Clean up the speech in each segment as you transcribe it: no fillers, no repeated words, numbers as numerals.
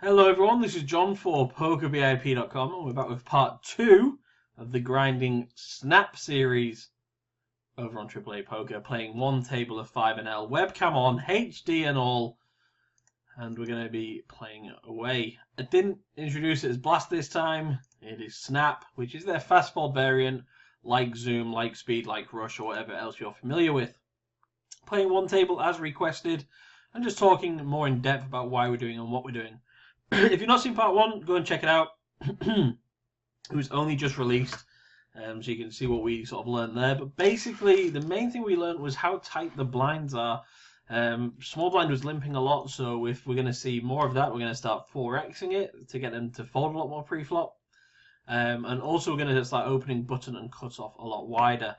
Hello everyone, this is John for PokerVIP.com and we're back with part 2 of the Grinding Snap series over on 888 Poker, playing one table of 5NL, webcam on, HD and all, and we're going to be playing away. I didn't introduce it as Blast this time, it is Snap, which is their fast fold variant, like Zoom, like Speed, like Rush, or whatever else you're familiar with. Playing one table as requested, and just talking more in depth about why we're doing and what we're doing. If you've not seen part 1, go and check it out. It was only just released, so you can see what we sort of learned there. But basically, the main thing we learned was how tight the blinds are. Small blind was limping a lot, so if we're going to see more of that, we're going to start 4xing it to get them to fold a lot more pre-flop. And also we're going to start opening button and cut off a lot wider.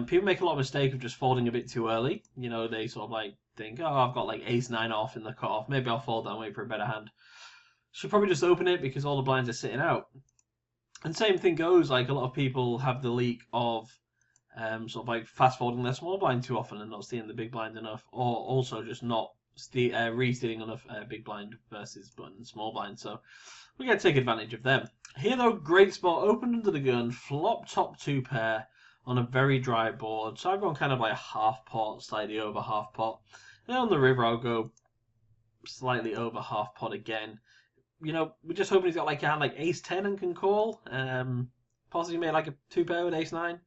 People make a lot of mistake of just folding a bit too early. You know, they sort of like think, oh, I've got like ace-9 off in the cutoff. Maybe I'll fold that and wait for a better hand. Should probably just open it because all the blinds are sitting out. And same thing goes, like a lot of people have the leak of sort of like fast folding their small blind too often and not stealing the big blind enough, or also just not re-stealing enough big blind versus button and small blind. So we're going to take advantage of them. Here though, great spot, open under the gun, flop top 2 pair on a very dry board. So I've gone kind of like half pot, slightly over half pot. And on the river I'll go slightly over half pot again. You know, we're just hoping he's got like a hand like ace-10 and can call. Possibly made like a 2 pair with ace-9.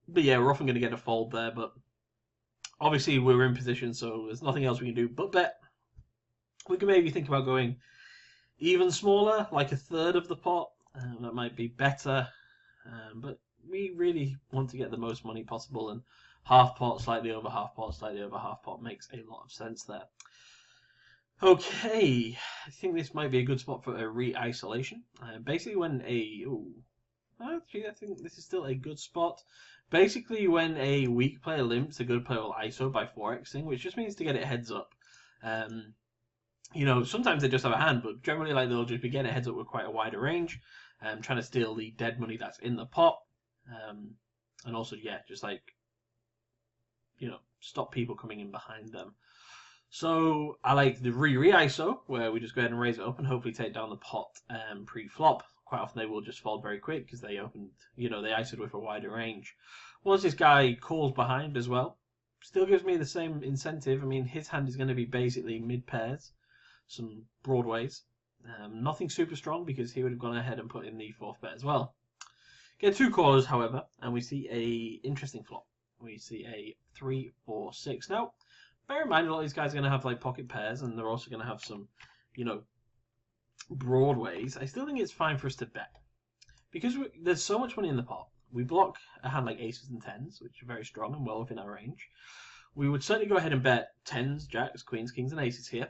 But yeah, we're often going to get a fold there, but obviously we're in position, so there's nothing else we can do but bet. We can maybe think about going even smaller, like a third of the pot. That might be better, but we really want to get the most money possible, and half pot, slightly over half pot, slightly over half pot makes a lot of sense there. Okay, I think this might be a good spot for a re-isolation. Basically when actually I think this is still a good spot. Basically when a weak player limps, a good player will ISO by 4xing, which just means to get it heads up. You know, sometimes they just have a hand, but generally like they'll just be getting heads up with quite a wider range, trying to steal the dead money that's in the pot. And also, yeah, just like, you know, stop people coming in behind them. So I like the re-ISO, where we just go ahead and raise it up and hopefully take down the pot pre-flop. Quite often they will just fold very quick because they opened, you know, they ISO'd with a wider range. Once this guy calls behind as well, still gives me the same incentive. I mean, his hand is going to be basically mid-pairs, some broadways. Nothing super strong because he would have gone ahead and put in the 4th bet as well. Get 2 callers, however, and we see a interesting flop. We see a 3-4-6. Now, bear in mind, a lot of these guys are going to have like pocket pairs, and they're also going to have some, you know, broadways. I still think it's fine for us to bet because there's so much money in the pot. We block a hand like aces and 10s, which are very strong and well within our range. We would certainly go ahead and bet 10s, jacks, queens, kings, and aces here.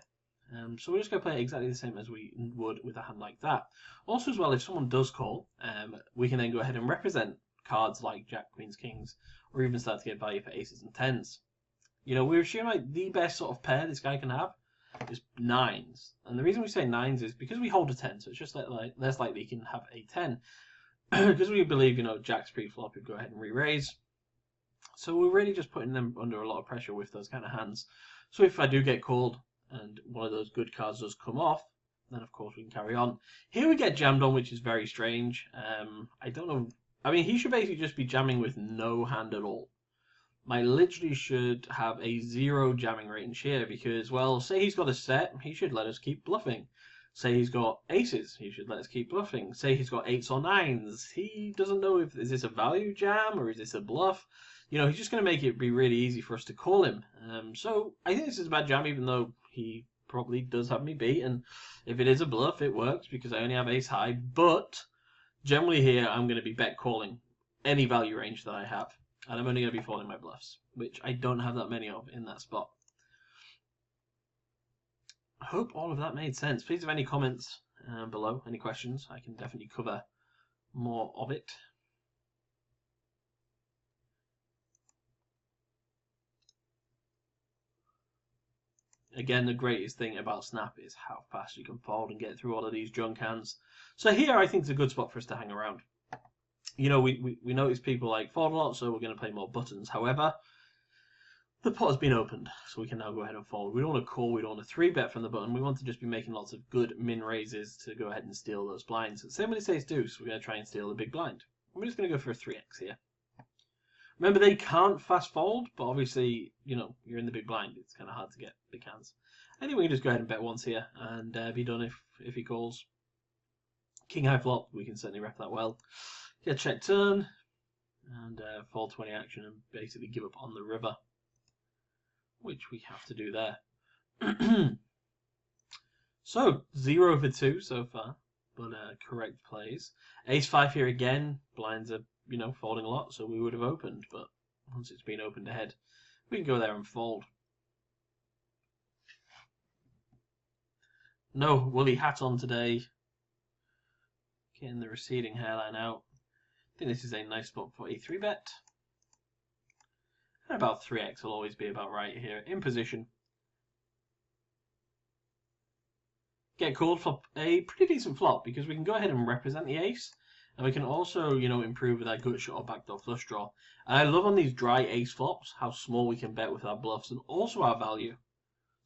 So we're just going to play it exactly the same as we would with a hand like that. Also, as well, if someone does call, we can then go ahead and represent cards like jack, queens, kings, or even start to get value for aces and 10s. You know, we're assuming like the best sort of pair this guy can have is 9s. And the reason we say 9s is because we hold a 10, so it's just like less likely he can have a 10. Because we believe, you know, jacks pre-flop would go ahead and re-raise. So we're really just putting them under a lot of pressure with those kind of hands. So if I do get called and one of those good cards does come off, then of course we can carry on. Here we get jammed on, which is very strange. I don't know. I mean, he should basically just be jamming with no hand at all. I literally should have a 0 jamming range here because, well, say he's got a set, he should let us keep bluffing. Say he's got aces, he should let us keep bluffing. Say he's got 8s or 9s, he doesn't know if is this a value jam or is this a bluff. You know, he's just going to make it be really easy for us to call him. So I think this is a bad jam, even though he probably does have me beat. And if it is a bluff, it works because I only have ace high. But generally here, I'm going to be bet calling any value range that I have. And I'm only going to be folding my bluffs, which I don't have that many of in that spot. I hope all of that made sense. Please have any comments below, any questions. I can definitely cover more of it. Again, the greatest thing about Snap is how fast you can fold and get through all of these junk hands. So here I think it's a good spot for us to hang around. You know, we notice people like fold a lot, so we're going to play more buttons. However, The pot has been opened, so we can now go ahead and fold. We don't want to call, we don't want to 3-bet from the button. We want to just be making lots of good min raises to go ahead and steal those blinds. Same with ace deuce, we're going to try and steal the big blind. We're just going to go for a 3x here. Remember, they can't fast fold, but obviously, you know, you're in the big blind. It's kind of hard to get big hands. I think we can just go ahead and bet once here and be done if he calls. King high flop, we can certainly ref that well. Get check turn and fold 20 action and basically give up on the river, which we have to do there. So 0 for 2 so far, but correct plays. Ace 5 here again. Blinds are, you know, folding a lot, so we would have opened, but once it's been opened ahead, we can go there and fold. No woolly hat on today. Getting the receding hairline out. I think this is a nice spot for a 3-bet. And about 3x will always be about right here in position. Get called for a pretty decent flop because we can go ahead and represent the ace. And we can also, you know, improve with our gut shot or backdoor flush draw. And I love on these dry ace flops how small we can bet with our bluffs and also our value.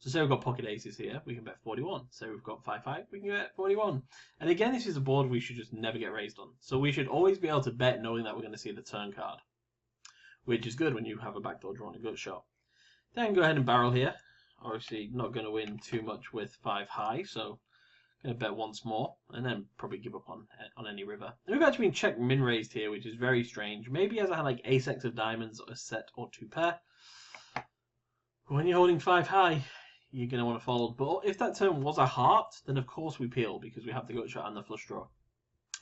So say we've got pocket aces here, we can bet 41. Say we've got 5-5, we can bet 41. And again, this is a board we should just never get raised on. So we should always be able to bet knowing that we're going to see the turn card, which is good when you have a backdoor draw and a gut shot. Then go ahead and barrel here. Obviously not going to win too much with 5 high, so going to bet once more and then probably give up on any river. And we've actually been check min raised here, which is very strange. Maybe as I had like ace x of diamonds, a set or 2 pair. But when you're holding 5 high, you're going to want to fold. But if that turn was a heart, then of course we peel because we have the gut shot and the flush draw.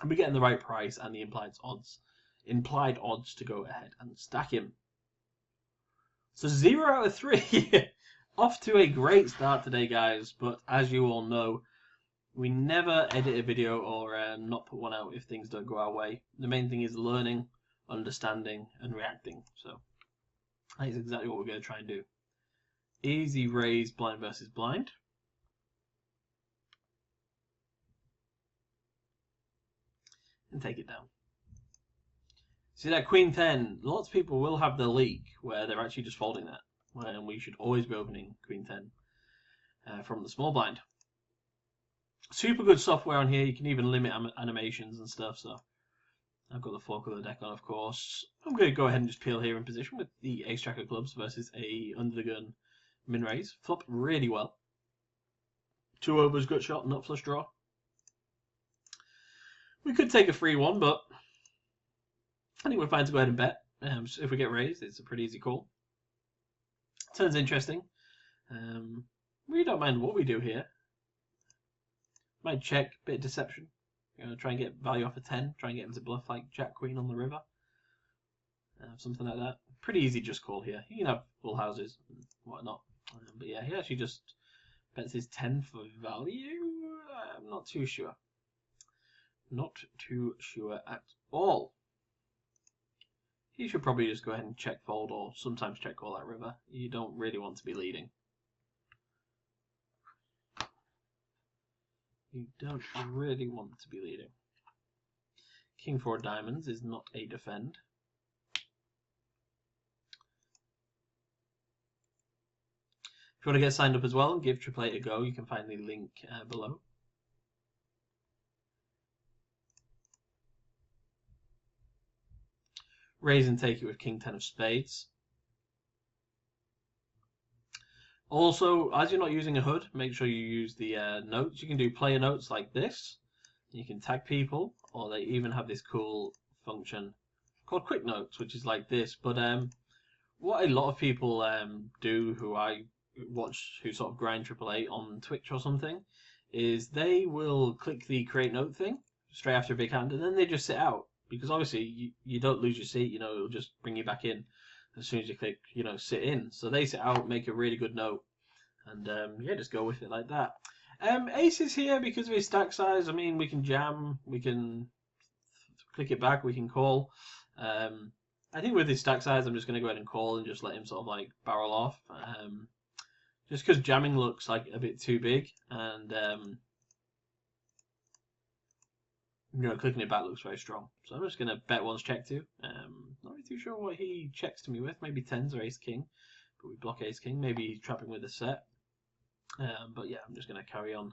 And we're getting the right price and the implied odds to go ahead and stack him. So 0 out of 3. Off to a great start today, guys. But as you all know, we never edit a video or not put one out if things don't go our way. The main thing is learning, understanding, and reacting. So that is exactly what we're going to try and do. Easy raise blind versus blind. And take it down. See that queen 10? Lots of people will have the leak where they're actually just folding that. When we should always be opening queen 10 from the small blind. Super good software on here. You can even limit animations and stuff. So I've got the four color deck on, of course. I'm going to go ahead and just peel here in position with the ace jack of clubs versus a under the gun min raise. Flop really well. 2 overs, gut shot, nut flush draw. We could take a free one, but I think we're fine to go ahead and bet. So if we get raised, it's a pretty easy call. Turns interesting. We don't mind what we do here. Might check, bit of deception. Try and get value off a 10. Try and get him to bluff like Jack Queen on the river. Something like that. Pretty easy just call here. You can have full houses and whatnot. But yeah, he actually just bets his 10 for value. I'm not too sure. Not too sure at all. He should probably just go ahead and check fold or sometimes check call that river. You don't really want to be leading. You don't really want to be leading. King 4 diamonds is not a defend. If you want to get signed up as well and give 888 a go, you can find the link below. Raise and take it with King 10 of spades. Also, as you're not using a hood, make sure you use the notes. You can do player notes like this. You can tag people, or they even have this cool function called quick notes, which is like this. But what a lot of people do who I watch who sort of grind 888 on Twitch or something is they will click the create note thing straight after a big hand and then they just sit out because obviously you don't lose your seat, you know, it'll just bring you back in as soon as you click, you know, sit in. So they sit out, make a really good note, and yeah, just go with it like that. Aces here because of his stack size. I mean, we can jam, we can click it back, we can call. I think with his stack size, I'm just going to go ahead and call and just let him sort of like barrel off. Just because jamming looks like a bit too big, and you know, clicking it back looks very strong. So I'm just going to bet once, check two. Not really too sure what he checks to me with. Maybe 10s or ace king. Could we block ace king? Maybe he's trapping with a set. But yeah, I'm just going to carry on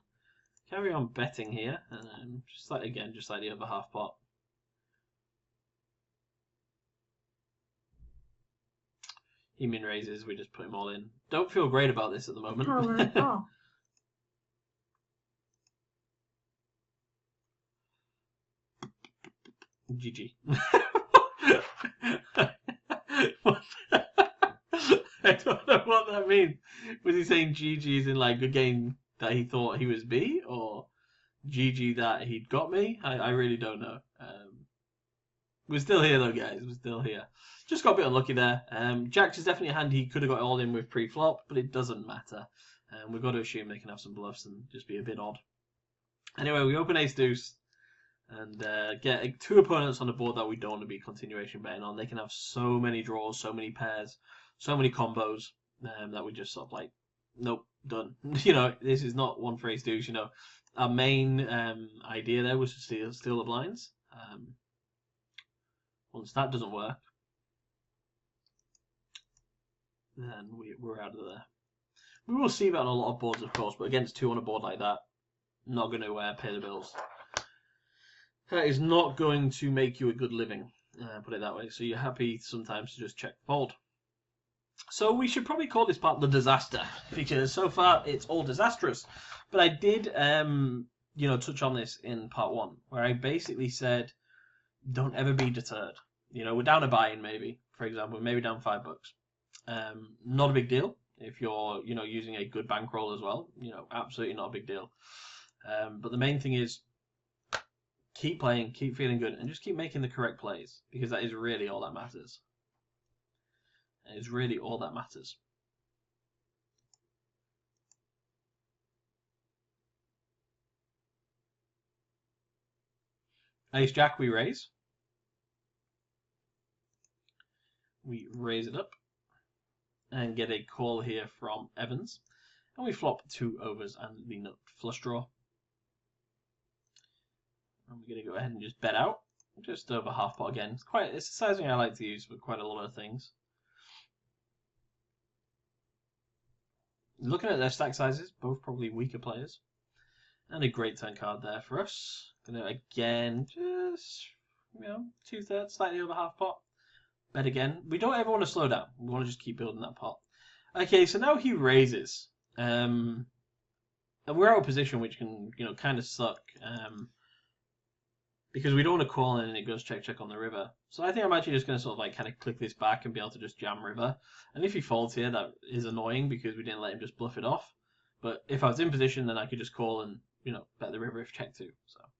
betting here, and just like the other half pot. He min raises, we just put him all in. Don't feel great about this at the moment. Oh. GG. I don't know what that means. Was he saying GG is in like a game that he thought he was B, or GG that he'd got me? I really don't know. We're still here though, guys. We're still here. Just got a bit unlucky there. Jacks is definitely a hand he could have got all in with pre-flop, but it doesn't matter. We've got to assume they can have some bluffs and just be a bit odd. Anyway, we open ace deuce and get two opponents on the board that we don't want to be continuation betting on. They can have so many draws, so many pairs, so many combos that we just sort of like, nope, done. This is not one for ace deuce. Our main idea there was to steal the blinds. Once that doesn't work, then we're out of there. We will see that on a lot of boards, of course, but against two on a board like that, not going to pay the bills. That is not going to make you a good living, put it that way. So you're happy sometimes to just check fold. So we should probably call this part the disaster, because so far it's all disastrous. But I did, touch on this in part one, where I basically said, don't ever be deterred. We're down a buy-in maybe, for example, maybe down $5. Not a big deal if you're, using a good bankroll as well. Absolutely not a big deal. But the main thing is keep playing, keep feeling good, and just keep making the correct plays, because that is really all that matters. It is really all that matters. Ace Jack, we raise. We raise it up and get a call here from Evans. And we flop 2 overs and the nut flush draw. And we're going to go ahead and just bet out. Just over half pot again. It's the sizing I like to use for quite a lot of things. Looking at their stack sizes, both probably weaker players. And a great turn card there for us. Gonna again just 2/3, slightly over half pot. Bet again. We don't ever want to slow down. We want to just keep building that pot. Okay, so now he raises. And we're out of position, which can kind of suck. Because we don't want to call in and it goes check on the river. So I think I'm actually just going to sort of like kind of click this back and be able to just jam river. And if he folds here, that is annoying because we didn't let him just bluff it off. But if I was in position, then I could just call and bet the river if check 2. So I'm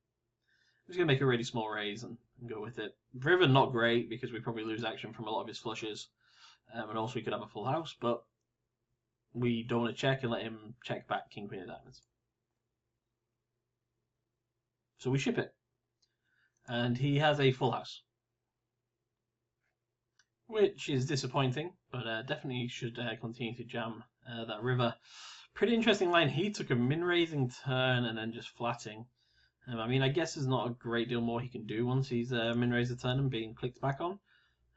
just going to make a really small raise and go with it. River not great because we probably lose action from a lot of his flushes. And also we could have a full house, but we don't want to check and let him check back king queen of diamonds. So we ship it. And he has a full house, which is disappointing, but definitely should continue to jam that river. Pretty interesting line. He took a min-raising turn and then just flatting. I guess there's not a great deal more he can do once he's min-raised the turn and being clicked back on.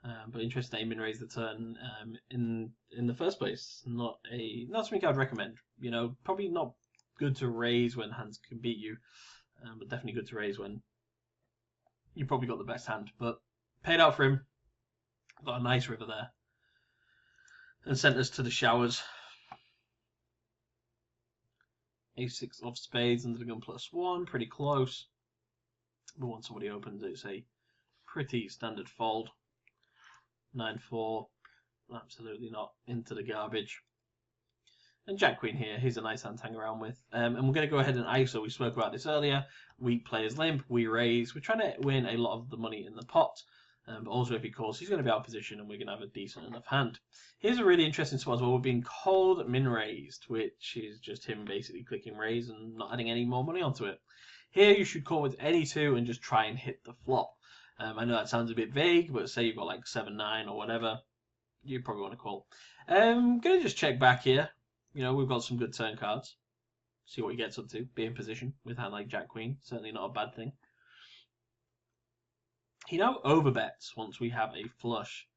But interesting, he min-raised the turn in the first place. Not something I'd recommend. Probably not good to raise when hands can beat you, but definitely good to raise when you probably got the best hand. But paid out for him. Got a nice river there. And sent us to the showers. Ace-6 of spades under the gun +1. Pretty close. But once somebody opens, it's a pretty standard fold. 9-4. Absolutely not into the garbage. And Jack Queen here, he's a nice hand to hang around with. And we're going to go ahead and ISO. We spoke about this earlier. Weak players limp, we raise. We're trying to win a lot of the money in the pot. But also if he calls, he's going to be out of position and we're going to have a decent enough hand. Here's a really interesting spot as well. We're being cold min-raised, which is just him basically clicking raise and not adding any more money onto it. Here you should call with any 2 and just try and hit the flop. I know that sounds a bit vague, but say you've got like 7-9 or whatever, you probably want to call. Going to just check back here. We've got some good turn cards. See what he gets up to. Be in position with a hand like Jack Queen. Certainly not a bad thing. He now overbets once we have a flush.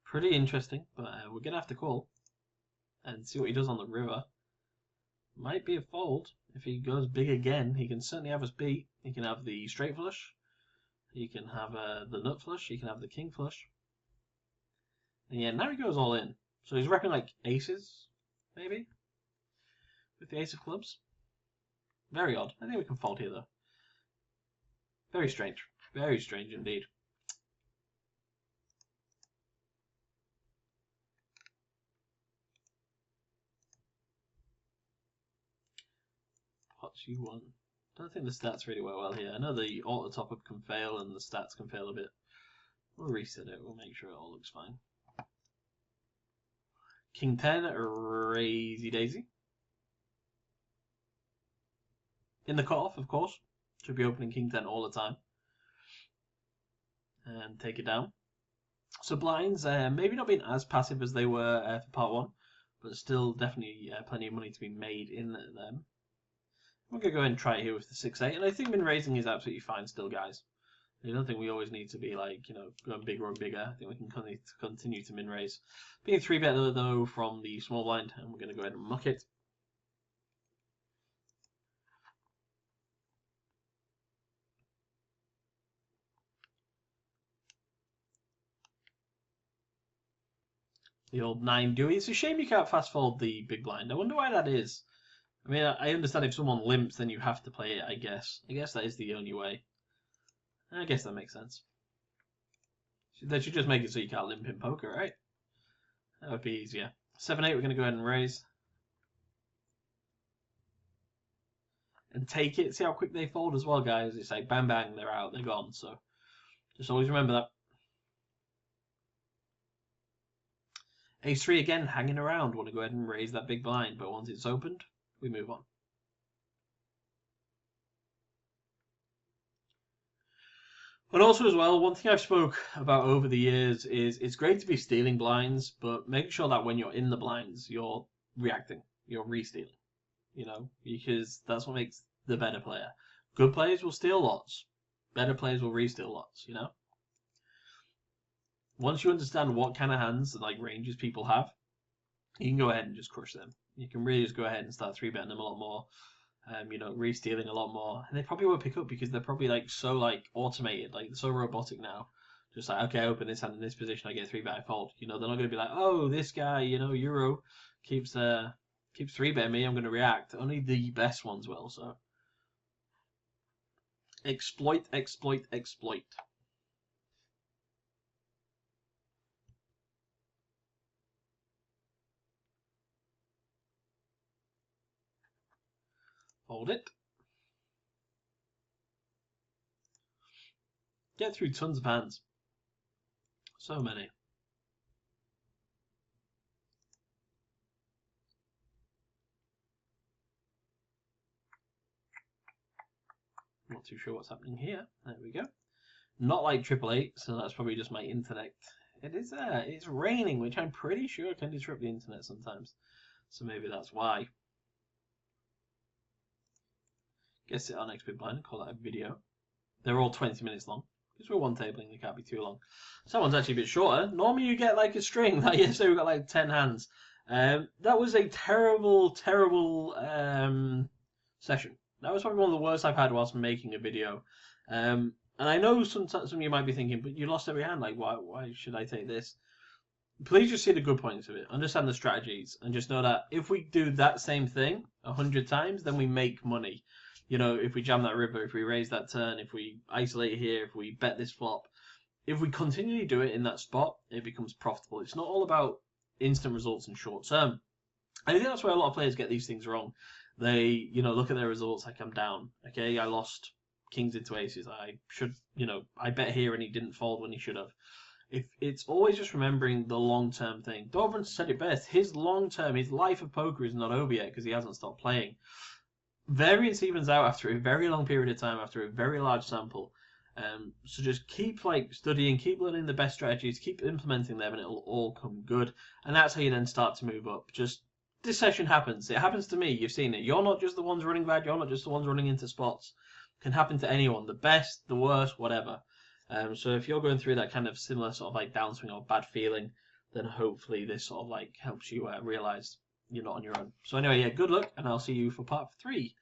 Pretty interesting, but we're going to have to call. and see what he does on the river. Might be a fold. If he goes big again, he can certainly have us beat. He can have the straight flush. He can have the nut flush. He can have the king flush. And yeah, now he goes all in. So he's reckoning like aces, maybe? With the ace of clubs. Very odd. I think we can fold here, though. Very strange. Very strange indeed. Pots you won. Don't think the stats really work well here. I know the auto top up can fail and the stats can fail a bit. We'll reset it. We'll make sure it all looks fine. King 10, Razy Daisy. In the cutoff, of course. Should be opening King 10 all the time. And take it down. So blinds, maybe not being as passive as they were for part 1, but still definitely plenty of money to be made in them. We're going to go ahead and try it here with the 6-8, and I think min raising is absolutely fine still, guys. I don't think we always need to be like, going bigger or bigger. I think we can continue to min raise. Being 3-bet though from the small blind, and we're going to go ahead and muck it. The old 9 Dewey. It's a shame you can't fast fold the big blind. I wonder why that is. I mean, I understand if someone limps, then you have to play it, I guess. I guess that is the only way. I guess that makes sense. They should just make it so you can't limp in poker, right? That would be easier. 7-8, we're going to go ahead and raise. And take it. See how quick they fold as well, guys. It's like bang, bang, they're out, they're gone. So just always remember that. Ace 3 again, hanging around. Want to go ahead and raise that big blind, but once it's opened, we move on. And also as well, one thing I've spoke about over the years is it's great to be stealing blinds, but make sure that when you're in the blinds, you're reacting, you're re-stealing, because that's what makes the better player. Good players will steal lots. Better players will re-steal lots, Once you understand what kind of hands and ranges people have, you can go ahead and just crush them. You can really just go ahead and start 3-betting them a lot more. Re-stealing a lot more. And they probably won't pick up because they're probably so automated, so robotic now. Just okay, I open this hand in this position, I get 3-bet, I fold. They're not going to be like, oh, this guy, Euro keeps 3-betting me, I'm going to react. Only the best ones will, so. Exploit, exploit, exploit. Hold it. Get through tons of hands. So many. Not too sure what's happening here. There we go. Not like 888, so that's probably just my internet. It is there. It's raining, which I'm pretty sure can disrupt the internet sometimes. So maybe that's why. Guess it our next big blind and call that a video. They're all 20 minutes long. Because we're one tabling, they can't be too long. Someone's actually a bit shorter. Normally you get a string. Like yesterday we got 10 hands. That was a terrible, terrible session. That was probably one of the worst I've had whilst making a video. And I know some of you might be thinking, but you lost every hand. Why should I take this? Please just see the good points of it. Understand the strategies. And just know that if we do that same thing 100 times, then we make money. If we jam that river, if we raise that turn, if we isolate here, if we bet this flop, if we continually do it in that spot, it becomes profitable. It's not all about instant results and short term. I think that's where a lot of players get these things wrong. They, look at their results like I'm down. Okay, I lost kings into aces. I should, I bet here and he didn't fold when he should have. If it's always just remembering the long-term thing. Dobrin said it best. His long-term, his life of poker is not over yet because he hasn't stopped playing. Variance evens out after a very long period of time, after a very large sample. So just keep studying, keep learning the best strategies, keep implementing them, and it'll all come good. And that's how you then start to move up. Just this session happens. It happens to me. You've seen it. You're not just the ones running bad. You're not just the ones running into spots. It can happen to anyone. The best, the worst, whatever. So if you're going through that kind of similar sort of downswing or bad feeling, then hopefully this sort of helps you realize you're not on your own. So anyway, yeah, good luck, and I'll see you for part 3